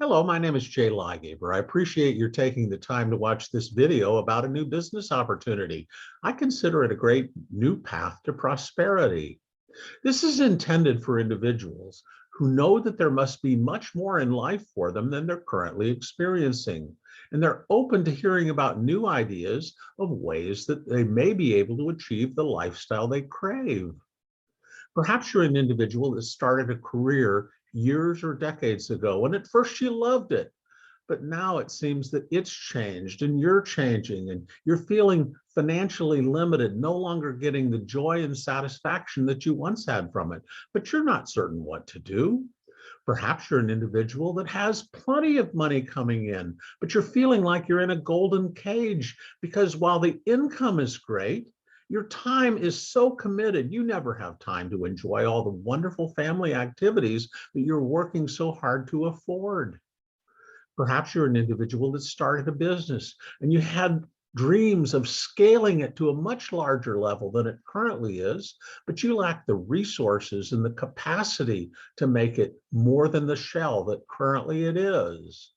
Hello, my name is Jay Ligaber. I appreciate your taking the time to watch this video about a new business opportunity. I consider it a great new path to prosperity. This is intended for individuals who know that there must be much more in life for them than they're currently experiencing. And they're open to hearing about new ideas of ways that they may be able to achieve the lifestyle they crave. Perhaps you're an individual that started a career years or decades ago, and at first you loved it, but now it seems that it's changed and you're changing and you're feeling financially limited, no longer getting the joy and satisfaction that you once had from it, but you're not certain what to do. Perhaps you're an individual that has plenty of money coming in, but you're feeling like you're in a golden cage because while the income is great, your time is so committed, you never have time to enjoy all the wonderful family activities that you're working so hard to afford. Perhaps you're an individual that started a business and you had dreams of scaling it to a much larger level than it currently is, but you lack the resources and the capacity to make it more than the shell that currently it is.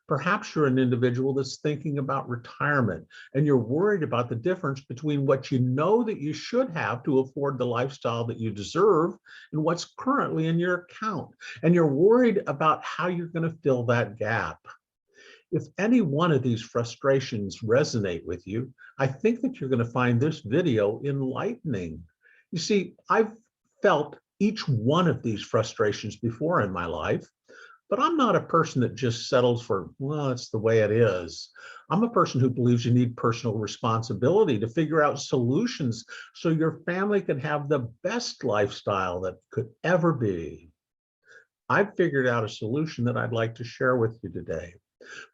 Perhaps you're an individual that's thinking about retirement and you're worried about the difference between what you know that you should have to afford the lifestyle that you deserve and what's currently in your account. And you're worried about how you're going to fill that gap. If any one of these frustrations resonate with you, I think that you're going to find this video enlightening. You see, I've felt each one of these frustrations before in my life, but I'm not a person that just settles for, well, it's the way it is. I'm a person who believes you need personal responsibility to figure out solutions so your family can have the best lifestyle that could ever be. I've figured out a solution that I'd like to share with you today.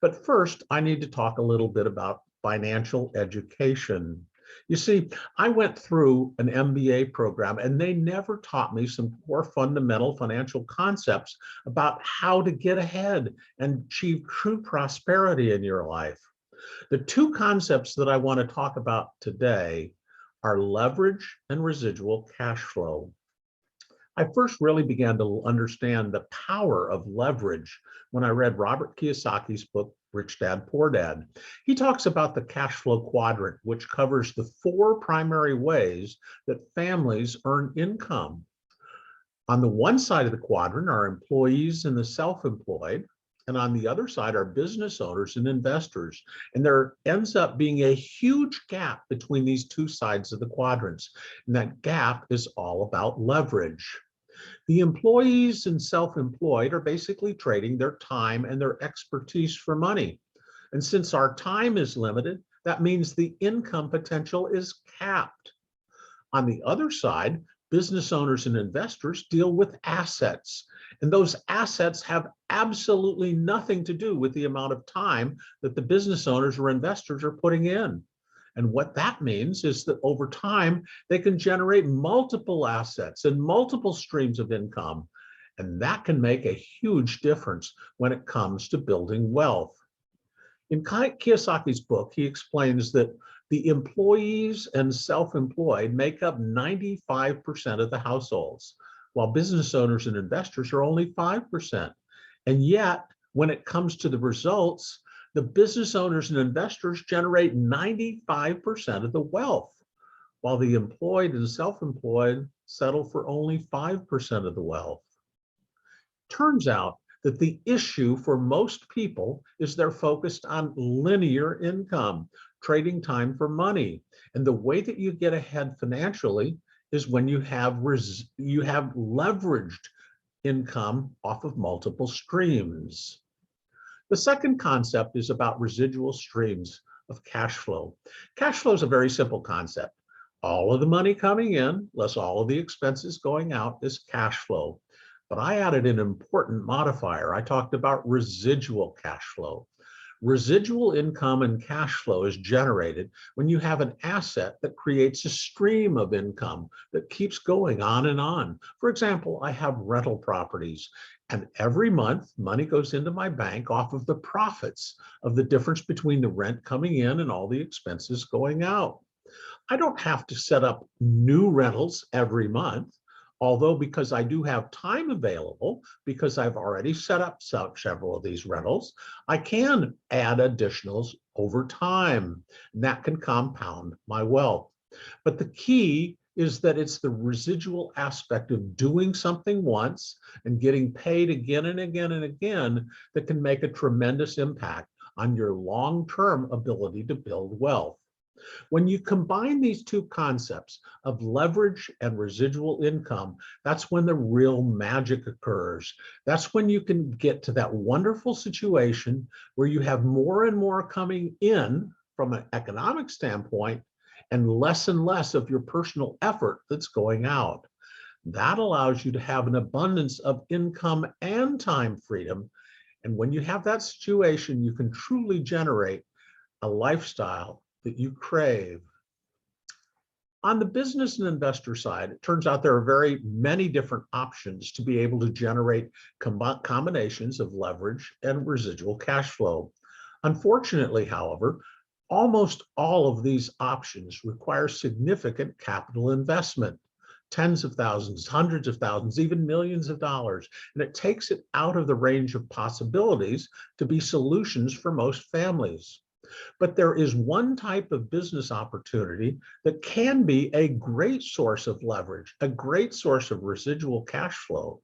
But first, I need to talk a little bit about financial education. You see, I went through an MBA program and they never taught me some core fundamental financial concepts about how to get ahead and achieve true prosperity in your life. The two concepts that I want to talk about today are leverage and residual cash flow. I first really began to understand the power of leverage when I read Robert Kiyosaki's book, Rich Dad, Poor Dad. He talks about the cash flow quadrant, which covers the four primary ways that families earn income. On the one side of the quadrant are employees and the self-employed, and on the other side are business owners and investors. And there ends up being a huge gap between these two sides of the quadrants. And that gap is all about leverage. The employees and self-employed are basically trading their time and their expertise for money. And since our time is limited, that means the income potential is capped. On the other side, business owners and investors deal with assets. And those assets have absolutely nothing to do with the amount of time that the business owners or investors are putting in. And what that means is that over time, they can generate multiple assets and multiple streams of income. And that can make a huge difference when it comes to building wealth. In Kiyosaki's book, he explains that the employees and self-employed make up 95% of the households, while business owners and investors are only 5%. And yet, when it comes to the results, the business owners and investors generate 95% of the wealth, while the employed and self-employed settle for only 5% of the wealth. Turns out that the issue for most people is they're focused on linear income, trading time for money. And the way that you get ahead financially is when you have leveraged income off of multiple streams. The second concept is about residual streams of cash flow. Cash flow is a very simple concept. All of the money coming in, less all of the expenses going out, is cash flow. But I added an important modifier. I talked about residual cash flow. Residual income and cash flow is generated when you have an asset that creates a stream of income that keeps going on and on. For example, I have rental properties, and every month money goes into my bank off of the profits of the difference between the rent coming in and all the expenses going out. I don't have to set up new rentals every month. Although because I do have time available, because I've already set up several of these rentals, I can add additionals over time, and that can compound my wealth. But the key is that it's the residual aspect of doing something once and getting paid again and again and again that can make a tremendous impact on your long-term ability to build wealth. When you combine these two concepts of leverage and residual income, that's when the real magic occurs. That's when you can get to that wonderful situation where you have more and more coming in from an economic standpoint and less of your personal effort that's going out. That allows you to have an abundance of income and time freedom. And when you have that situation, you can truly generate a lifestyle that you crave. On the business and investor side, it turns out there are very many different options to be able to generate combinations of leverage and residual cash flow. Unfortunately, however, almost all of these options require significant capital investment, tens of thousands, hundreds of thousands, even millions of dollars. And it takes it out of the range of possibilities to be solutions for most families. But there is one type of business opportunity that can be a great source of leverage, a great source of residual cash flow.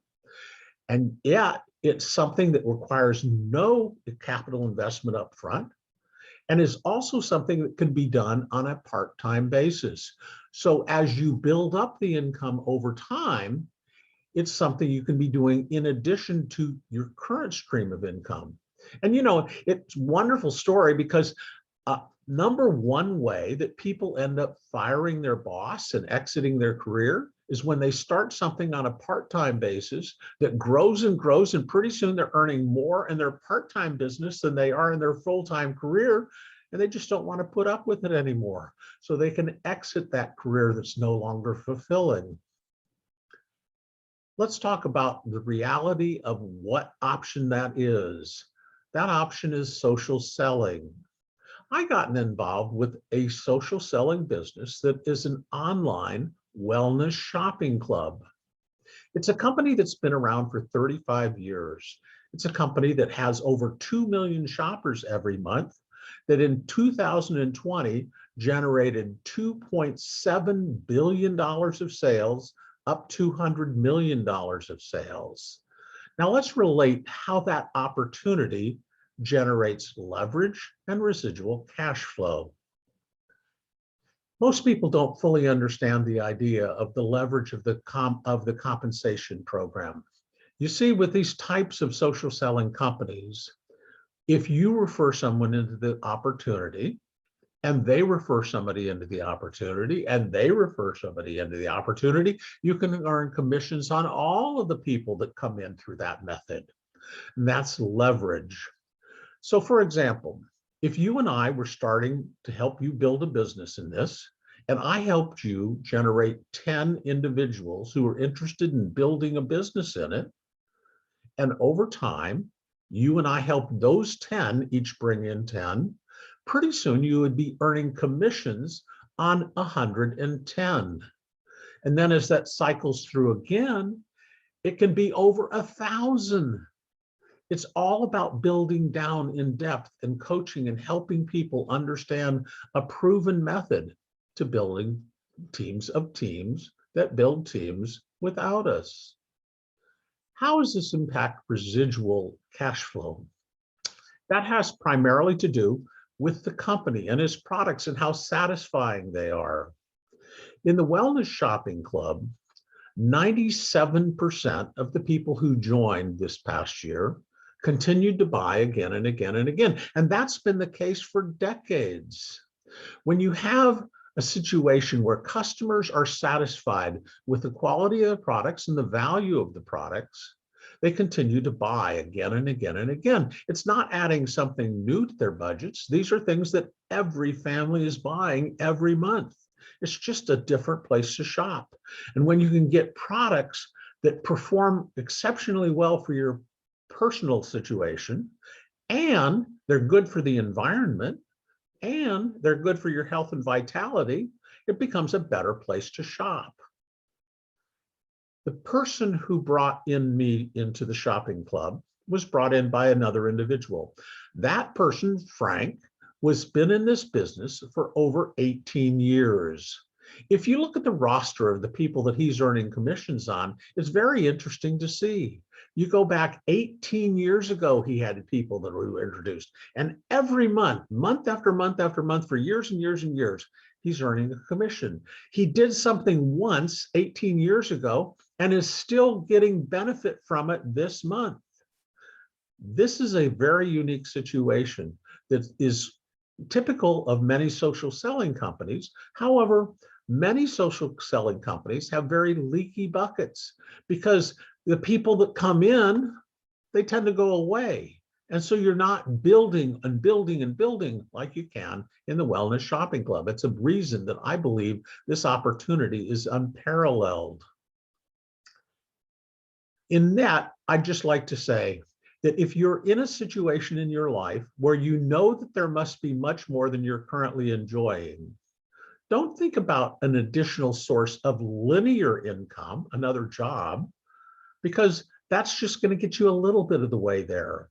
And yet it's something that requires no capital investment up front and is also something that can be done on a part-time basis. So as you build up the income over time, it's something you can be doing in addition to your current stream of income. And it's a wonderful story because number one way that people end up firing their boss and exiting their career is when they start something on a part-time basis that grows and grows, and pretty soon they're earning more in their part-time business than they are in their full-time career, and they just don't want to put up with it anymore. So they can exit that career that's no longer fulfilling. Let's talk about the reality of what option that is. That option is social selling. I gotten involved with a social selling business that is an online wellness shopping club. It's a company that's been around for 35 years. It's a company that has over 2 million shoppers every month, that in 2020 generated $2.7 billion of sales, up $200 million of sales. Now let's relate how that opportunity generates leverage and residual cash flow. Most people don't fully understand the idea of the leverage of the compensation program. You see, with these types of social selling companies, if you refer someone into the opportunity, and they refer somebody into the opportunity, and they refer somebody into the opportunity, you can earn commissions on all of the people that come in through that method. And that's leverage. So for example, if you and I were starting to help you build a business in this, and I helped you generate 10 individuals who are interested in building a business in it, and over time, you and I helped those 10 each bring in 10, pretty soon you would be earning commissions on 110. And then as that cycles through again, it can be over 1,000. It's all about building down in depth and coaching and helping people understand a proven method to building teams of teams that build teams without us. How does this impact residual cash flow? That has primarily to do with the company and its products and how satisfying they are. In the Wellness Shopping Club, 97% of the people who joined this past year continued to buy again and again and again. And that's been the case for decades. When you have a situation where customers are satisfied with the quality of the products and the value of the products, they continue to buy again and again and again. It's not adding something new to their budgets. These are things that every family is buying every month. It's just a different place to shop. And when you can get products that perform exceptionally well for your personal situation, and they're good for the environment, and they're good for your health and vitality, it becomes a better place to shop. The person who brought in me into the shopping club was brought in by another individual. That person, Frank, was been in this business for over 18 years. If you look at the roster of the people that he's earning commissions on, it's very interesting to see. You go back 18 years ago, he had people that were introduced. And every month, month after month after month, for years and years and years, he's earning a commission. He did something once 18 years ago and is still getting benefit from it this month. This is a very unique situation that is typical of many social selling companies. However, many social selling companies have very leaky buckets because the people that come in, they tend to go away. And so you're not building and building and building like you can in the Wellness Shopping Club. It's a reason that I believe this opportunity is unparalleled. In that, I'd just like to say that if you're in a situation in your life where you know that there must be much more than you're currently enjoying, don't think about an additional source of linear income, another job, because that's just going to get you a little bit of the way there.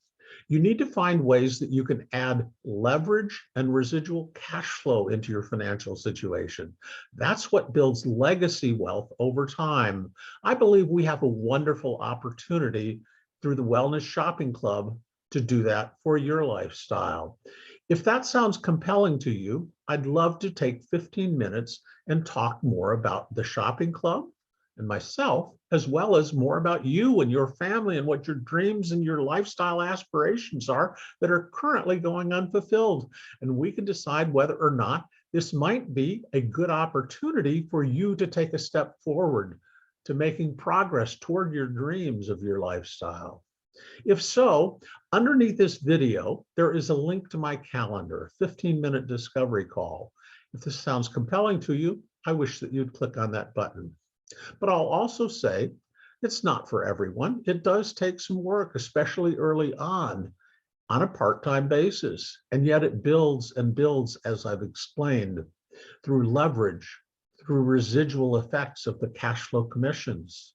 You need to find ways that you can add leverage and residual cash flow into your financial situation. That's what builds legacy wealth over time. I believe we have a wonderful opportunity through the Wellness Shopping Club to do that for your lifestyle. If that sounds compelling to you, I'd love to take 15 minutes and talk more about the shopping club and myself, as well as more about you and your family and what your dreams and your lifestyle aspirations are that are currently going unfulfilled. And we can decide whether or not this might be a good opportunity for you to take a step forward to making progress toward your dreams of your lifestyle. If so, underneath this video, there is a link to my calendar, a 15-minute discovery call. If this sounds compelling to you, I wish that you'd click on that button. But I'll also say it's not for everyone. It does take some work, especially early on a part-time basis. And yet it builds and builds, as I've explained, through leverage, through residual effects of the cash flow commissions.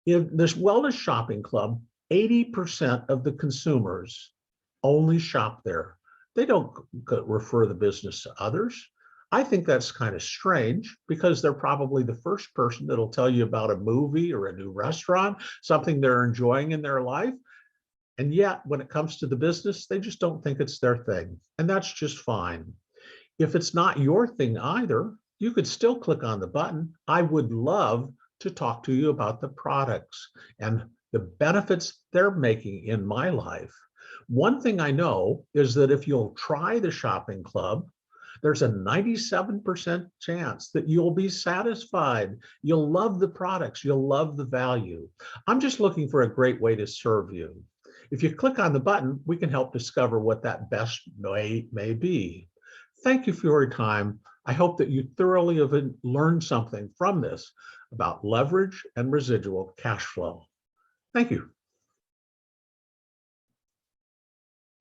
In this Wellness Shopping Club, 80% of the consumers only shop there. They don't refer the business to others. I think that's kind of strange because they're probably the first person that'll tell you about a movie or a new restaurant, something they're enjoying in their life. And yet, when it comes to the business, they just don't think it's their thing. And that's just fine. If it's not your thing either, you could still click on the button. I would love to talk to you about the products and the benefits they're making in my life. One thing I know is that if you'll try the shopping club, there's a 97% chance that you'll be satisfied. You'll love the products. You'll love the value. I'm just looking for a great way to serve you. If you click on the button, we can help discover what that best way may be. Thank you for your time. I hope that you thoroughly have learned something from this about leverage and residual cash flow. Thank you.